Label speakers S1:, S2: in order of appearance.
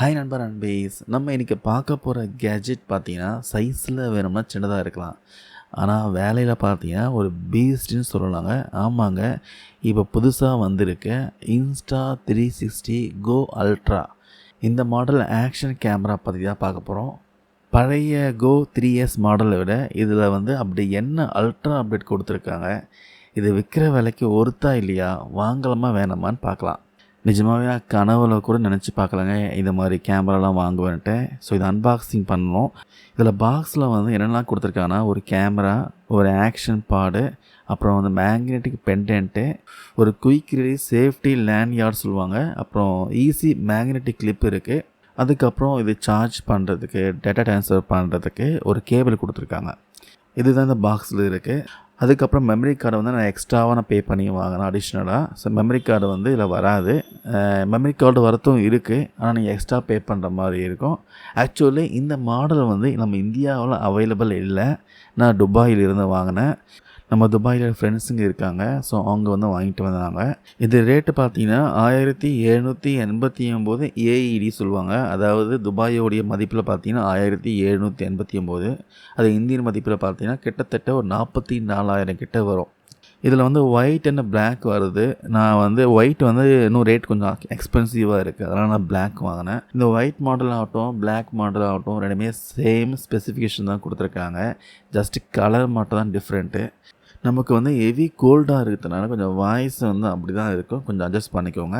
S1: Hi நண்பர் அன்பேஸ். நம்ம இன்றைக்கி பார்க்க போகிற கேஜெட் பார்த்தீங்கன்னா சைஸில் வேணும்னா சின்னதாக இருக்கலாம். ஆனால் வேலையில் பார்த்தீங்கன்னா ஒரு பீஸ்ட்னு சொல்லலாங்க. ஆமாங்க, இப்போ புதுசாக வந்திருக்க Insta360 Go Ultra இந்த மாடல் ஆக்ஷன் கேமரா பற்றி தான் பார்க்க போகிறோம். பழைய Go 3S மாடலை விட இதில் அப்படி என்ன அல்ட்ரா அப்டேட் கொடுத்துருக்காங்க, இது விற்கிற விலைக்கு ஒருத்தா இல்லையா, வாங்கலாமா வேணாமான்னு பார்க்கலாம். நிஜமாகவே நான் கனவுல கூட நினச்சி பார்க்கலங்க இந்த மாதிரி கேமராலாம் வாங்குவேன்ட்டு. ஸோ இது அன்பாக்சிங் பண்ணணும். இதில் பாக்ஸில் என்னெல்லாம் கொடுத்துருக்காங்கன்னா, ஒரு கேமரா, ஒரு ஆக்ஷன் பாடு, அப்புறம் மேக்னெட்டிக் பெண்டன்ட்டு, ஒரு குயிக் ரிலீஸ் சேஃப்டி லேண்ட்யார்ட் சொல்லுவாங்க, அப்புறம் ஈஸி மேக்னெட்டிக் கிளிப் இருக்குது. அதுக்கப்புறம் இது சார்ஜ் பண்ணுறதுக்கு, டேட்டா ட்ரான்ஸ்ஃபர் பண்ணுறதுக்கு ஒரு கேபிள் கொடுத்துருக்காங்க. இதுதான் இந்த பாக்ஸில் இருக்குது. அதுக்கப்புறம் மெமரி கார்டை நான் எக்ஸ்ட்ராவாக பே பண்ணி வாங்கினேன் அடிஷ்னலாக. ஸோ மெமரி கார்டு இதில் வராது. மெமரி கார்டு வரத்தும் இருக்குது, ஆனால் நீங்கள் எக்ஸ்ட்ரா பே பண்ணுற மாதிரி இருக்கும். ஆக்சுவலி இந்த மாடல் நம்ம இந்தியாவில் அவைலபிள் இல்லை. நான் துபாயிலிருந்து வாங்கினேன். நம்ம துபாயில் ஃப்ரெண்ட்ஸுங்க இருக்காங்க. ஸோ அவங்க வாங்கிட்டு வந்தாங்க. இது ரேட்டு பார்த்தீங்கன்னா 1789 ஏஇடி சொல்லுவாங்க. அதாவது துபாயோடைய மதிப்பில் பார்த்தீங்கன்னா 1789. அது இந்தியன் மதிப்பில் பார்த்தீங்கன்னா கிட்டத்தட்ட ஒரு 44,000 கிட்ட வரும். இதில் ஒயிட் அண்ட் பிளாக் வருது. நான் ஒயிட் இன்னும் ரேட் கொஞ்சம் எக்ஸ்பென்சிவாக இருக்குது, அதனால் நான் பிளாக் வாங்கினேன். இந்த ஒயிட் மாடல் ஆகட்டும், பிளாக் மாடல் ஆகட்டும், ரெண்டுமே சேம் ஸ்பெசிஃபிகேஷன் தான் கொடுத்துருக்காங்க. ஜஸ்ட்டு கலர் மட்டும் தான் டிஃப்ரெண்ட்டு. நமக்கு ஹெவி கோல்டாக இருக்கிறதுனால கொஞ்சம் வாய்ஸ் அப்படி தான் இருக்கும். கொஞ்சம் அட்ஜஸ்ட் பண்ணிக்கோங்க.